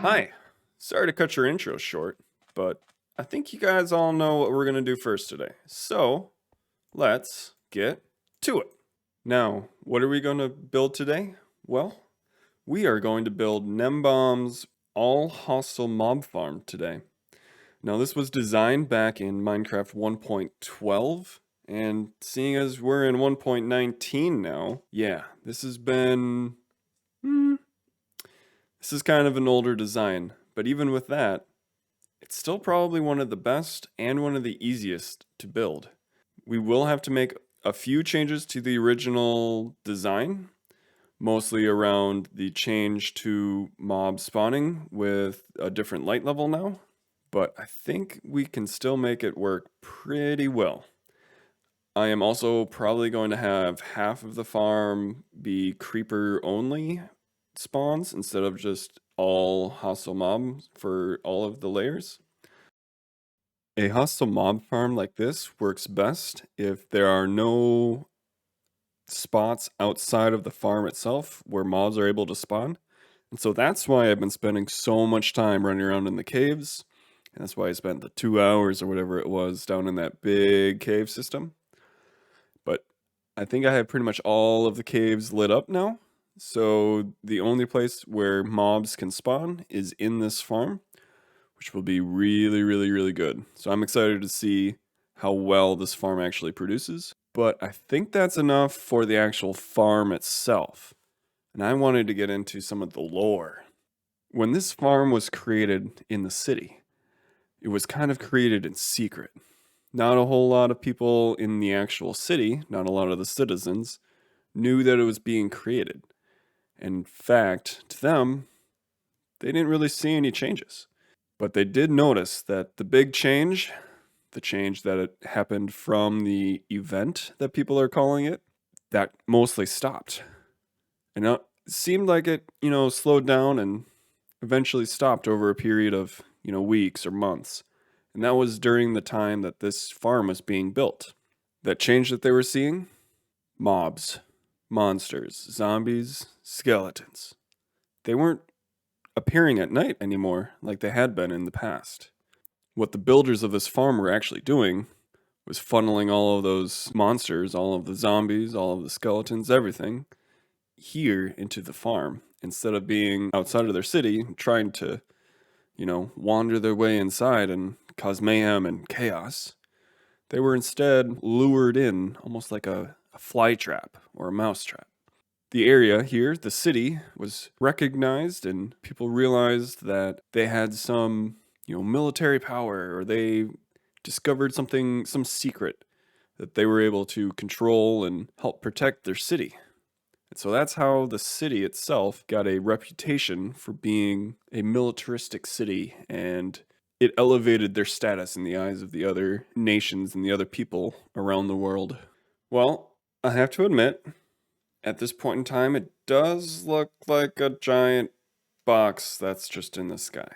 Hi. Sorry to cut your intro short, but I think you guys all know what we're going to do first today. So, let's get to it. Now, what are we going to build today? Well, we are going to build Nembomb's all hostile mob farm today. Now, this was designed back in Minecraft 1.12, and seeing as we're in 1.19 now, yeah, this has been this is kind of an older design, but even with that, it's still probably one of the best and one of the easiest to build. We will have to make a few changes to the original design, mostly around the change to mob spawning with a different light level now, but I think we can still make it work pretty well. I am also probably going to have half of the farm be creeper only spawns instead of just all hostile mobs for all of the layers. A hostile mob farm like this works best if there are no spots outside of the farm itself where mobs are able to spawn. And so that's why I've been spending so much time running around in the caves. And that's why I spent the 2 hours or whatever it was down in that big cave system. But I think I have pretty much all of the caves lit up now. So the only place where mobs can spawn is in this farm, which will be really, really, really good. So I'm excited to see how well this farm actually produces. But I think that's enough for the actual farm itself. And I wanted to get into some of the lore. When this farm was created in the city, it was kind of created in secret. Not a whole lot of people in the actual city, not a lot of the citizens, knew that it was being created. In fact, to them, they didn't really see any changes. But they did notice that the big change, the change that it happened from the event that people are calling it, that mostly stopped. And it seemed like it, slowed down and eventually stopped over a period of, weeks or months. And that was during the time that this farm was being built. That change that they were seeing? Mobs, monsters, zombies, skeletons. They weren't appearing at night anymore like they had been in the past. What the builders of this farm were actually doing was funneling all of those monsters, all of the zombies, all of the skeletons, everything, here into the farm instead of being outside of their city trying to, wander their way inside and cause mayhem and chaos. They were instead lured in almost like a fly trap or a mouse trap. The area here, the city, was recognized and people realized that they had some, military power, or they discovered something, some secret that they were able to control and help protect their city. And so that's how the city itself got a reputation for being a militaristic city, and it elevated their status in the eyes of the other nations and the other people around the world. Well, I have to admit, at this point in time, it does look like a giant box that's just in the sky.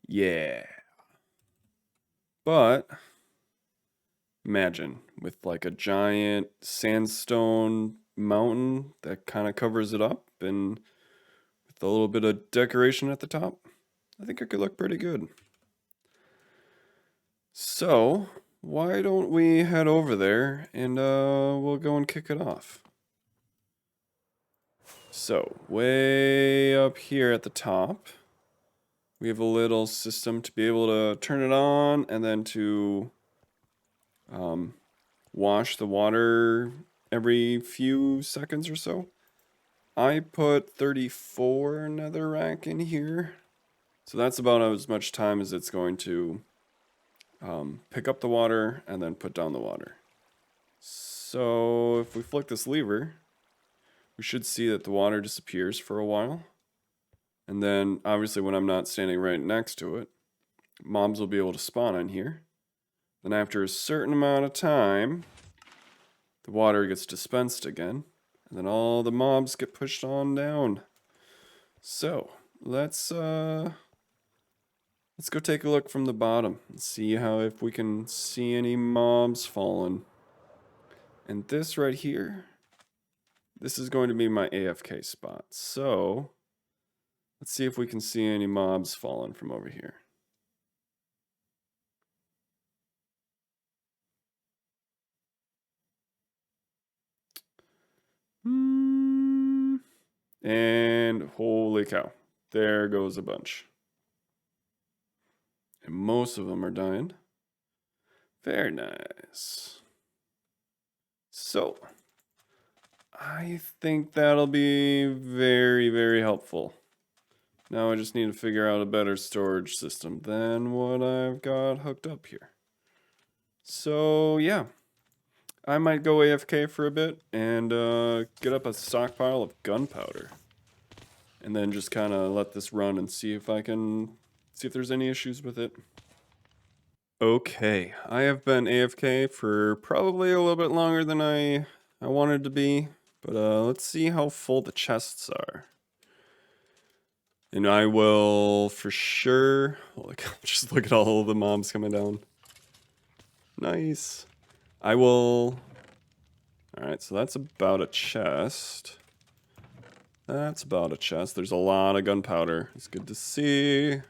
Yeah. But imagine with like a giant sandstone mountain that kind of covers it up and with a little bit of decoration at the top. I think it could look pretty good. So, why don't we head over there and we'll go and kick it off. So, way up here at the top, we have a little system to be able to turn it on and then to wash the water every few seconds or so. I put 34 netherrack in here. So that's about as much time as it's going to pick up the water and then put down the water. So if we flick this lever, we should see that the water disappears for a while. And then obviously when I'm not standing right next to it, mobs will be able to spawn on here. Then after a certain amount of time, the water gets dispensed again. And then all the mobs get pushed on down. So let's go take a look from the bottom and see how if we can see any mobs falling. And this right here, this is going to be my AFK spot. So Let's see if we can see any mobs falling from over here. And holy cow, there goes a bunch. And most of them are dying. Very nice. So, I think that'll be very, very helpful. Now I just need to figure out a better storage system than what I've got hooked up here. So, yeah. I might go AFK for a bit and get up a stockpile of gunpowder. And then just kind of let this run and see if there's any issues with it. Okay, I have been AFK for probably a little bit longer than I wanted to be, but let's see how full the chests are. And I will for sure, just look at all of the mobs coming down. Nice. I will, alright, so that's about a chest. That's about a chest. There's a lot of gunpowder. It's good to see.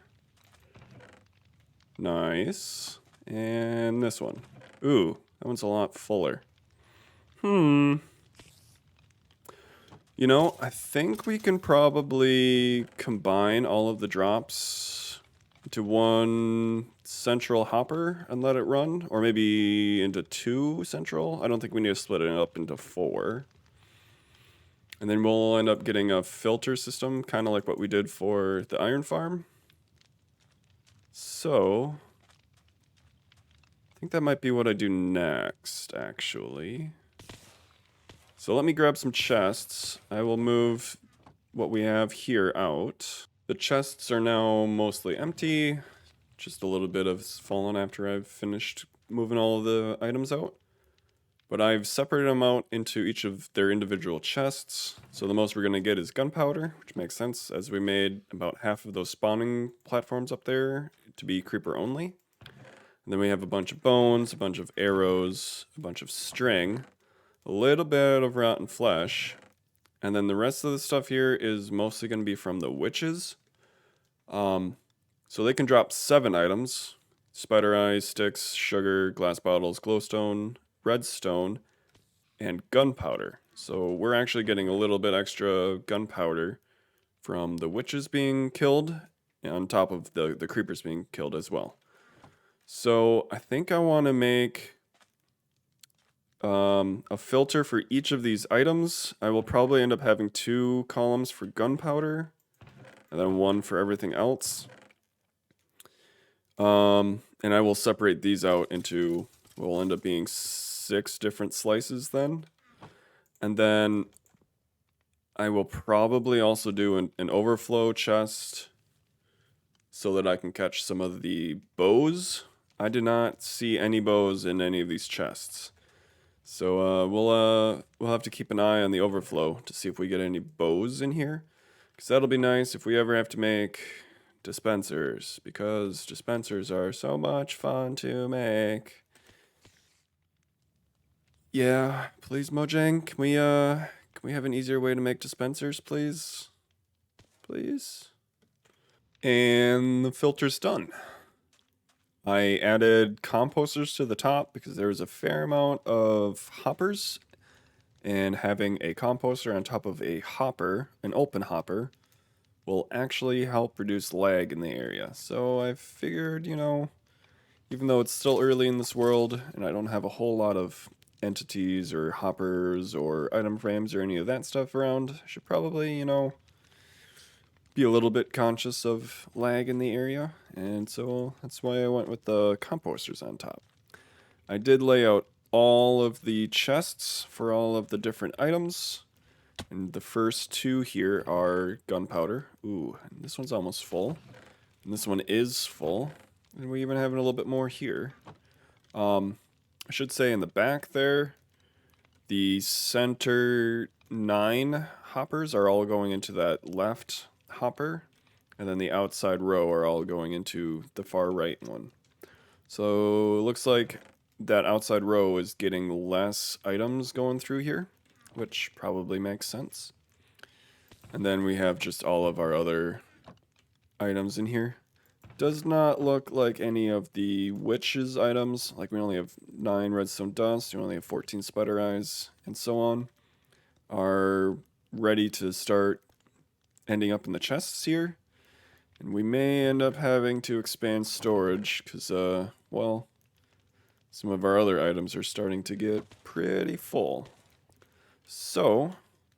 Nice. And this one. Ooh, that one's a lot fuller. You know, I think we can probably combine all of the drops into one central hopper and let it run. Or maybe into two central. I don't think we need to split it up into 4. And then we'll end up getting a filter system, kind of like what we did for the iron farm. So, I think that might be what I do next, actually. So let me grab some chests. I will move what we have here out. The chests are now mostly empty. Just a little bit of fallen after I've finished moving all of the items out. But I've separated them out into each of their individual chests. So the most we're going to get is gunpowder, which makes sense as we made about half of those spawning platforms up there to be creeper only. And then we have a bunch of bones, a bunch of arrows, a bunch of string, a little bit of rotten flesh, and then the rest of the stuff here is mostly going to be from the witches. So they can drop 7 items: spider eyes, sticks, sugar, glass bottles, glowstone, redstone, and gunpowder. So we're actually getting a little bit extra gunpowder from the witches being killed, on top of the creepers being killed as well. So I think I want to make a filter for each of these items. I will probably end up having 2 columns for gunpowder, and then 1 for everything else. And I will separate these out into, will end up being 6 different slices then. And then I will probably also do an overflow chest so that I can catch some of the bows. I did not see any bows in any of these chests. So we'll have to keep an eye on the overflow to see if we get any bows in here, because that'll be nice if we ever have to make dispensers, because dispensers are so much fun to make. Yeah, please, Mojang, can we have an easier way to make dispensers, please? Please. And the filter's done. I added composters to the top because there was a fair amount of hoppers, and having a composter on top of a hopper, an open hopper, will actually help reduce lag in the area. So I figured, you know, even though it's still early in this world and I don't have a whole lot of entities or hoppers or item frames or any of that stuff around, I should probably, you know, be a little bit conscious of lag in the area. And so that's why I went with the composters on top. I did lay out all of the chests for all of the different items. And the first 2 here are gunpowder. Ooh, and this one's almost full. And this one is full. And we even have a little bit more here. I should say in the back there, the center 9 hoppers are all going into that left hopper. And then the outside row are all going into the far right one. So it looks like that outside row is getting less items going through here, which probably makes sense. And then we have just all of our other items in here. Does not look like any of the witch's items. Like we only have 9 redstone dust, we only have 14 spider eyes, and so on, are ready to start ending up in the chests here. And we may end up having to expand storage because, well, some of our other items are starting to get pretty full. So,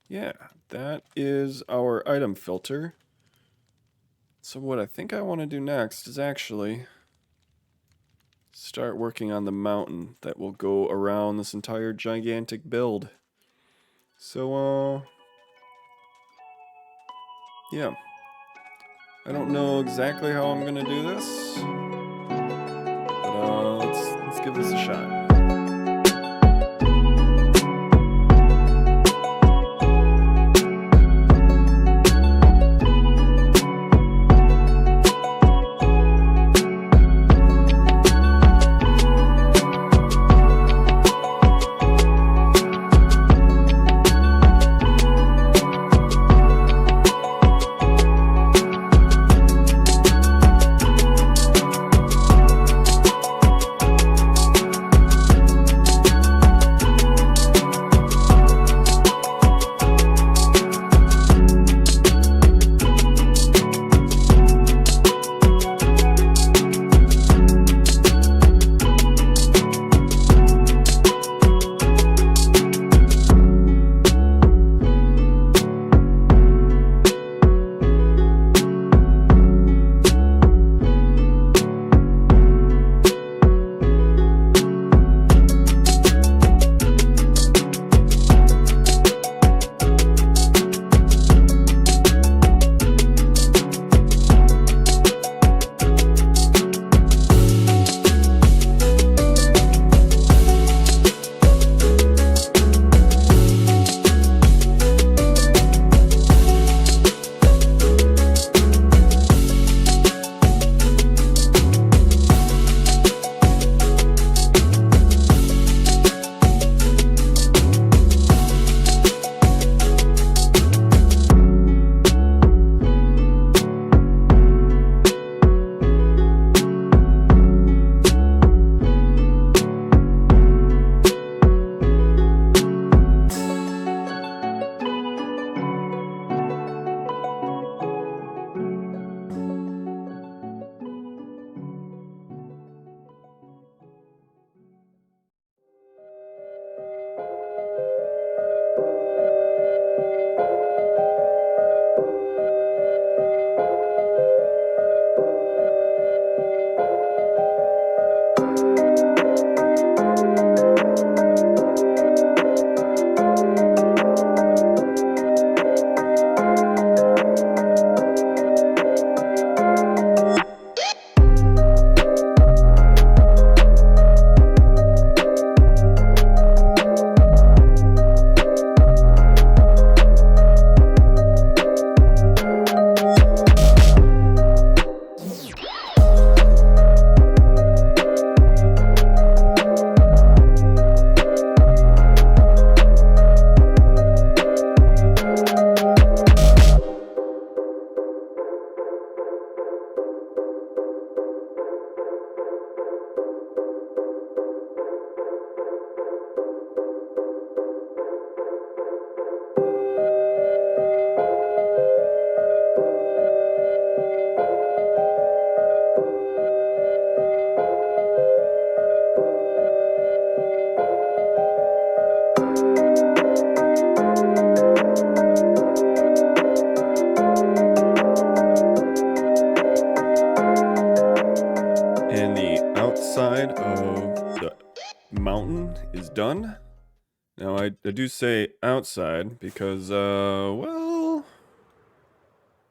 yeah, that is our item filter. So what I think I want to do next is actually start working on the mountain that will go around this entire gigantic build. So, yeah. I don't know exactly how I'm gonna do this, but let's give this a shot. Mountain is done. Now I do say outside because, well,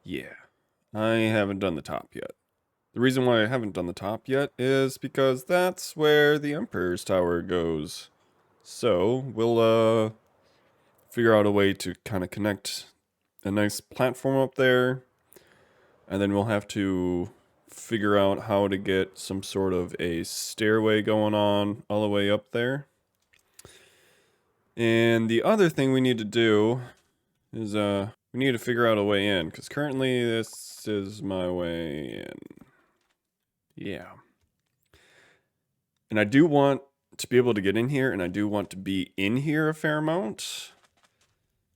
yeah, I haven't done the top yet. The reason why I haven't done the top yet is because that's where the Emperor's Tower goes. So we'll figure out a way to kind of connect a nice platform up there, and then we'll have to figure out how to get some sort of a stairway going on all the way up there. And the other thing we need to do is We need to figure out a way in, because currently this is my way in. Yeah. And I do want to be able to get in here, and I do want to be in here a fair amount,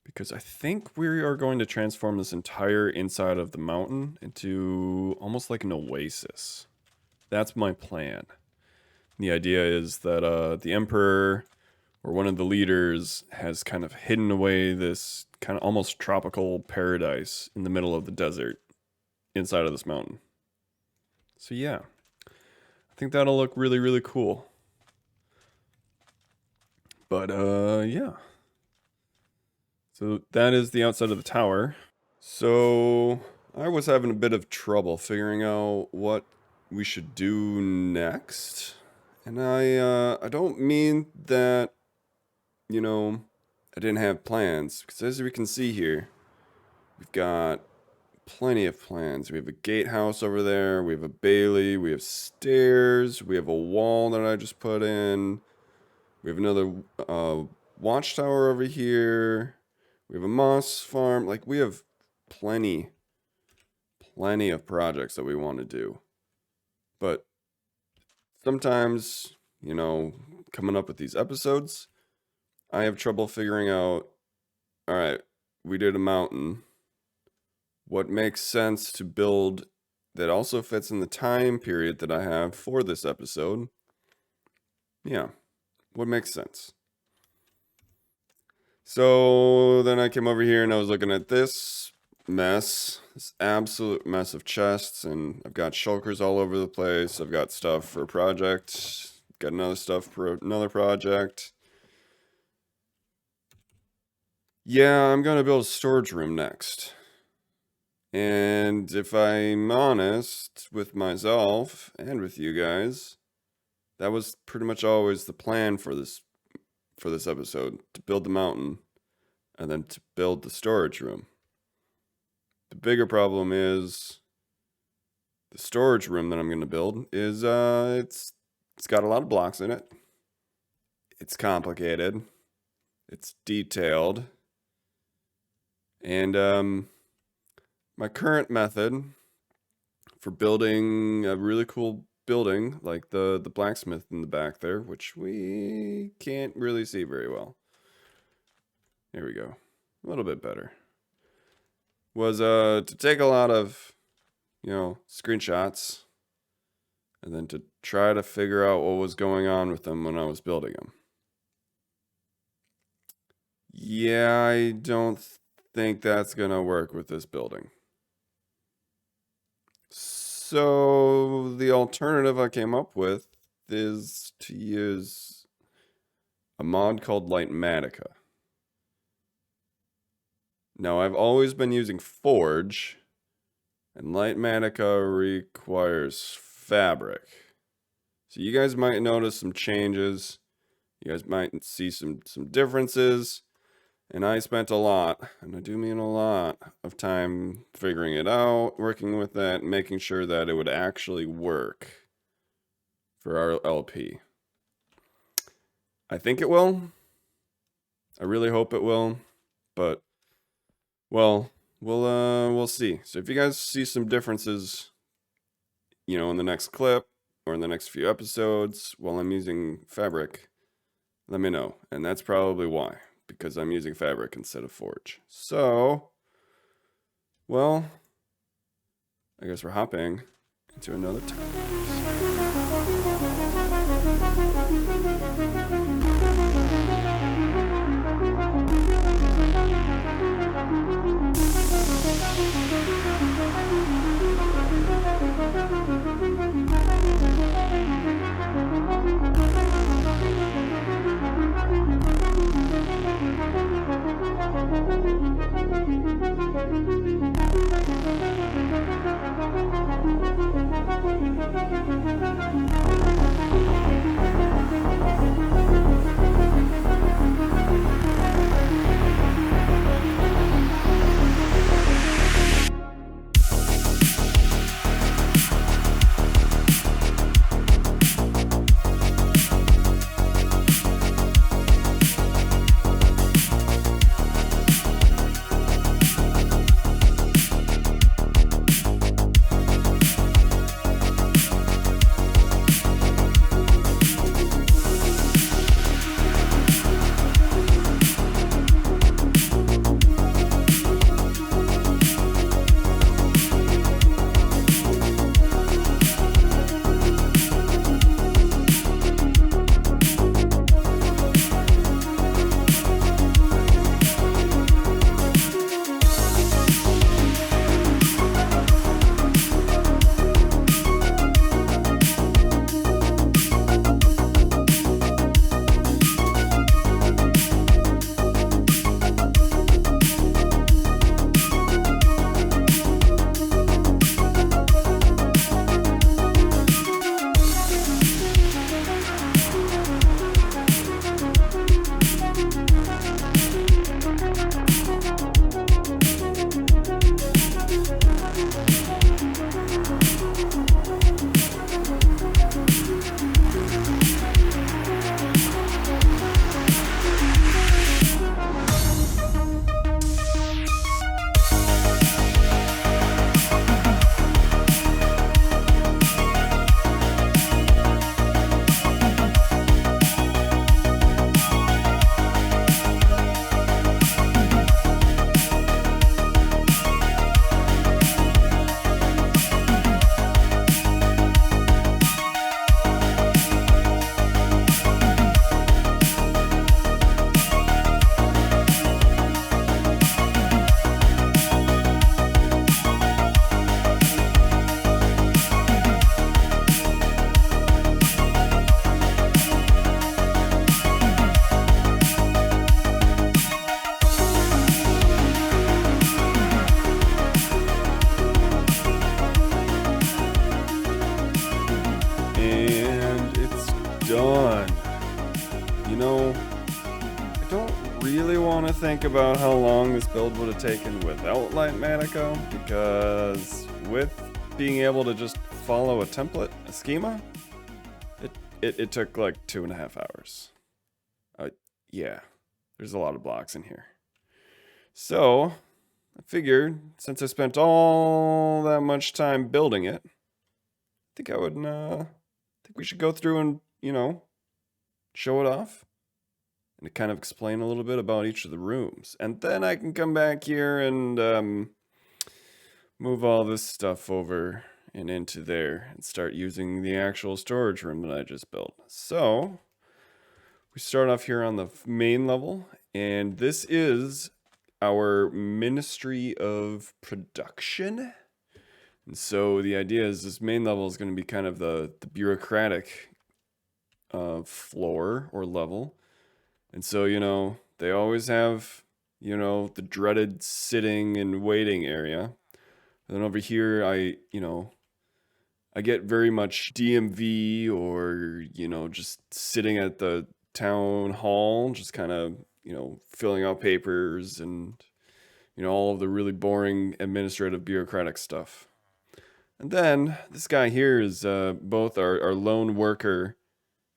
because I think we are going to transform this entire inside of the mountain into almost like an oasis. That's my plan. The idea is that the Emperor, or one of the leaders, has kind of hidden away this kind of almost tropical paradise in the middle of the desert inside of this mountain. So yeah, I think that'll look really, really cool. But yeah. So that is the outside of the tower. So I was having a bit of trouble figuring out what we should do next. And I don't mean that, you know, I didn't have plans, because as we can see here, we've got plenty of plans. We have a gatehouse over there, we have a bailey, we have stairs, we have a wall that I just put in, we have another watchtower over here, we have a moss farm. Like, we have plenty of projects that we want to do. But sometimes, you know, coming up with these episodes, I have trouble figuring out, all right, we did a mountain. What makes sense to build that also fits in the time period that I have for this episode? Yeah, what makes sense? So then I came over here and I was looking at this mess, this absolute mess of chests, and I've got shulkers all over the place. I've got stuff for a project, got another stuff for another project. Yeah, I'm gonna build a storage room next. And if I'm honest with myself and with you guys, that was pretty much always the plan for this episode, to build the mountain and then to build the storage room. The bigger problem is the storage room that I'm going to build is it's got a lot of blocks in it. It's complicated. It's detailed. And my current method for building a really cool building, like the blacksmith in the back there, which we can't really see very well. There we go. A little bit better. Was to take a lot of, you know, screenshots and then to try to figure out what was going on with them when I was building them. Yeah, I don't think that's gonna work with this building. So the alternative I came up with is to use a mod called Lightmatica. Now, I've always been using Forge, and Lightmatica requires fabric. So you guys might notice some changes. You guys might see some differences. And I spent a lot, and I do mean a lot, of time figuring it out, working with that, and making sure that it would actually work for our LP. I think it will. I really hope it will. But, well, we'll see. So if you guys see some differences, you know, in the next clip or in the next few episodes while I'm using fabric, let me know. And that's probably why. Because I'm using fabric instead of Forge. So, well, I guess we're hopping into another time. want to think about how long this build would have taken without Lightmatico, because with being able to just follow a template, a schema, it took like 2.5 hours. Yeah, there's a lot of blocks in here. So I figured, since I spent all that much time building it, I think we should go through and, show it off and kind of explain a little bit about each of the rooms. And then I can come back here and move all this stuff over and into there and start using the actual storage room that I just built. So we start off here on the main level, and this is our Ministry of Production. And so the idea is this main level is going to be kind of the bureaucratic floor or level. And so, they always have, the dreaded sitting and waiting area. And then over here, I get very much DMV or, just sitting at the town hall, just kind of, filling out papers and, all of the really boring administrative bureaucratic stuff. And then this guy here is both our lone worker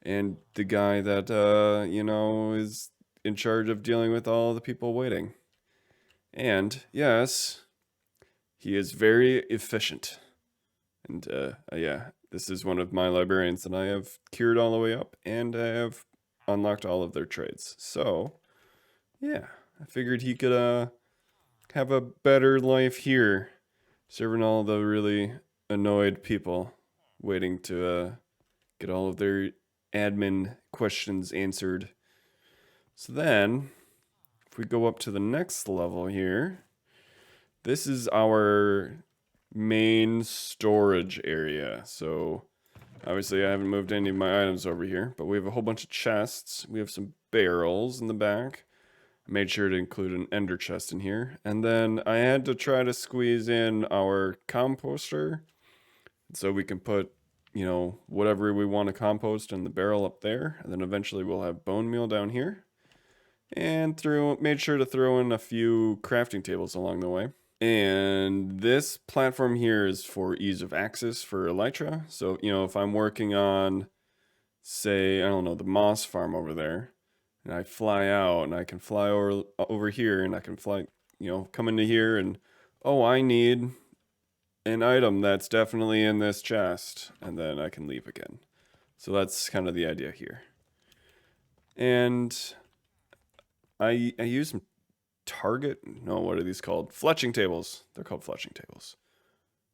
and the guy that, is in charge of dealing with all the people waiting. And yes, he is very efficient. And yeah, this is one of my librarians that I have cured all the way up, and I have unlocked all of their trades. So yeah, I figured he could have a better life here, serving all the really annoyed people waiting to get all of their admin questions answered. So then, if we go up to the next level here, this is our main storage area. So obviously I haven't moved any of my items over here, but we have a whole bunch of chests. We have some barrels in the back. I made sure to include an ender chest in here. And then I had to try to squeeze in our composter so we can put, whatever we want to compost in the barrel up there. And then eventually we'll have bone meal down here. And made sure to throw in a few crafting tables along the way. And this platform here is for ease of access for Elytra. So, if I'm working on, say, I don't know, the moss farm over there, and I fly out and I can fly over here and I can fly, come into here and, oh, I need an item that's definitely in this chest, and then I can leave again. So that's kind of the idea here. And I use some what are these called? Fletching tables. They're called fletching tables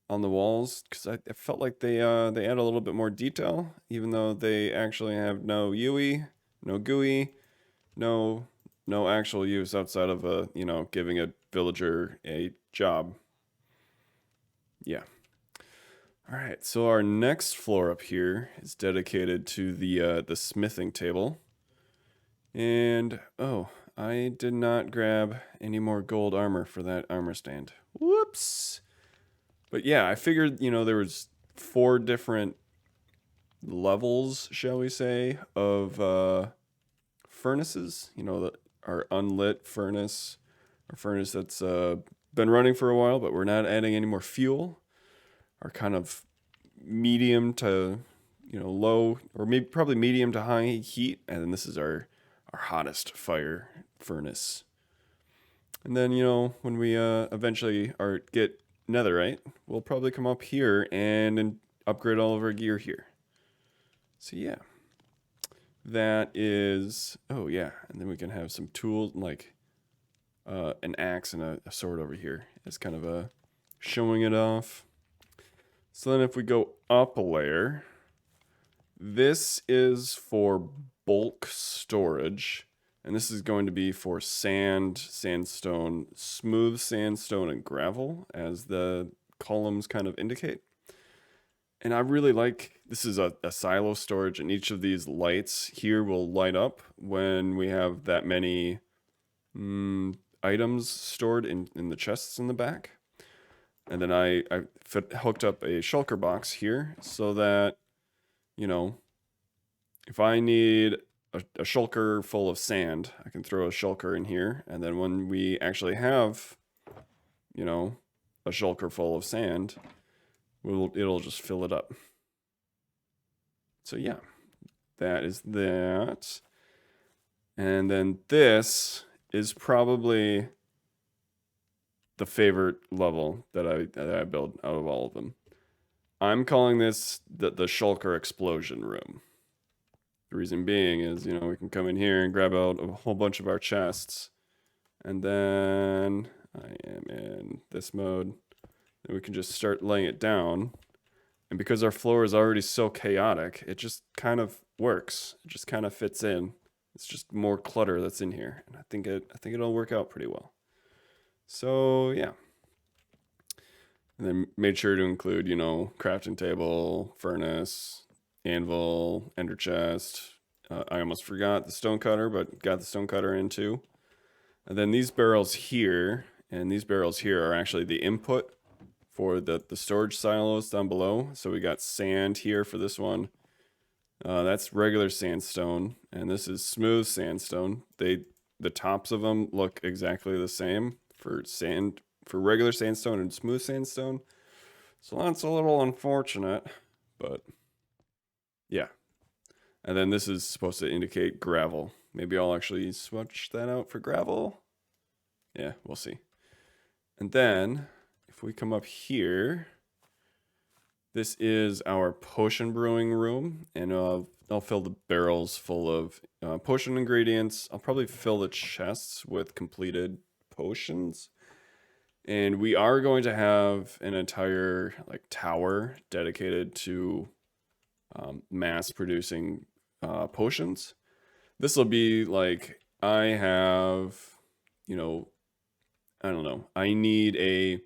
on the walls, because I felt like they add a little bit more detail, even though they actually have no UI, no GUI, no actual use outside of giving a villager a job. Yeah. All right, so our next floor up here is dedicated to the smithing table. And oh, I did not grab any more gold armor for that armor stand. Whoops. But yeah, I figured, there was 4 different levels, shall we say, of furnaces. Our unlit furnace, our furnace that's been running for a while, but we're not adding any more fuel. Our kind of medium to, low, or maybe probably medium to high heat. And then this is our hottest fire furnace. And then, when we eventually get netherite, we'll probably come up here and upgrade all of our gear here. So yeah, that is, oh yeah, and then we can have some tools like an axe and a sword over here as kind of showing it off. So then if we go up a layer, this is for bulk storage. And this is going to be for sand, sandstone, smooth sandstone, and gravel, as the columns kind of indicate. And I really like, this is a silo storage, and each of these lights here will light up when we have that many items stored in the chests in the back. And then I hooked up a shulker box here so that, if I need a shulker full of sand. I can throw a shulker in here, and then when we actually have, you know, a shulker full of sand, it'll just fill it up. So yeah, that is that. And then this is probably the favorite level that I build out of all of them. I'm calling this the shulker explosion room. The reason being is, you know, we can come in here and grab out a whole bunch of our chests. And then I am in this mode. And we can just start laying it down. And because our floor is already so chaotic, it just kind of works. It just kind of fits in. It's just more clutter that's in here. And I think it'll work out pretty well. So yeah. And then made sure to include, you know, crafting table, furnace, anvil, ender chest. I almost forgot the stone cutter, but got the stone cutter in too. And then these barrels here and these barrels here are actually the input for the storage silos down below. So we got sand here for this one. That's regular sandstone, and this is smooth sandstone. The tops of them look exactly the same for regular sandstone and smooth sandstone. So that's a little unfortunate, but yeah. And then this is supposed to indicate gravel. Maybe I'll actually switch that out for gravel. Yeah, we'll see. And then if we come up here, this is our potion brewing room, and I'll fill the barrels full of potion ingredients. I'll probably fill the chests with completed potions. And we are going to have an entire like tower dedicated to mass producing potions. This will be like, I have, you know, I don't know, I need a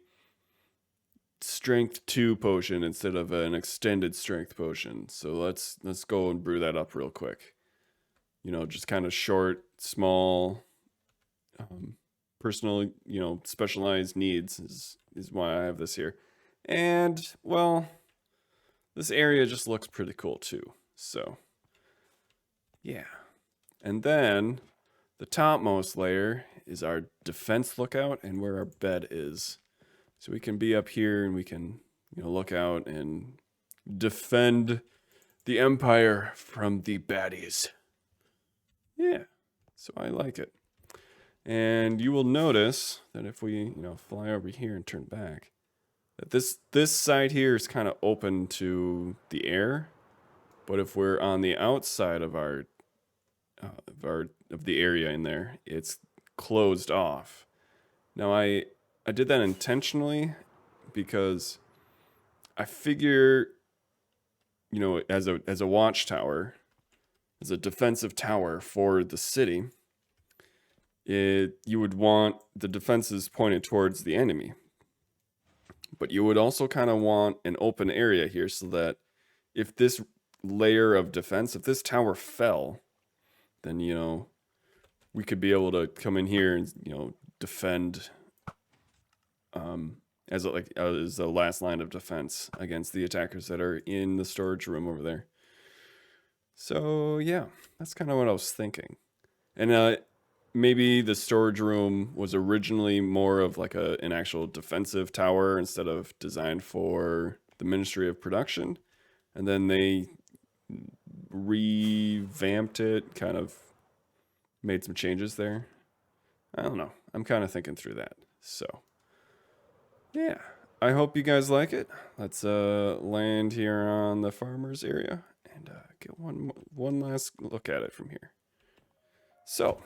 strength 2 potion instead of an extended strength potion. So let's go and brew that up real quick. You know, just kind of short, small, personal, you know, specialized needs is why I have this here. And well, this area just looks pretty cool too. So yeah. And then the topmost layer is our defense lookout and where our bed is. So we can be up here and we can, you know, look out and defend the Empire from the baddies. Yeah, so I like it. And you will notice that if we, you know, fly over here and turn back, that this side here is kind of open to the air. But if we're on the outside of the area in there, it's closed off. Now I did that intentionally because I figure, you know, as a watchtower, as a defensive tower for the city, you would want the defenses pointed towards the enemy. But you would also kind of want an open area here so that if this layer of defense, if this tower fell, then, you know, we could be able to come in here and, you know, defend as the last line of defense against the attackers that are in the storage room over there. So yeah, that's kind of what I was thinking. And maybe the storage room was originally more of like an actual defensive tower instead of designed for the Ministry of Production. And then they revamped it, kind of made some changes there. I don't know. I'm kind of thinking through that. So yeah, I hope you guys like it. Let's land here on the farmers area and get one last look at it from here. So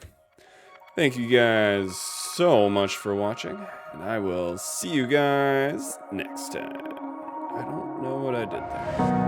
thank you guys so much for watching, and I will see you guys next time. I don't know what I did there.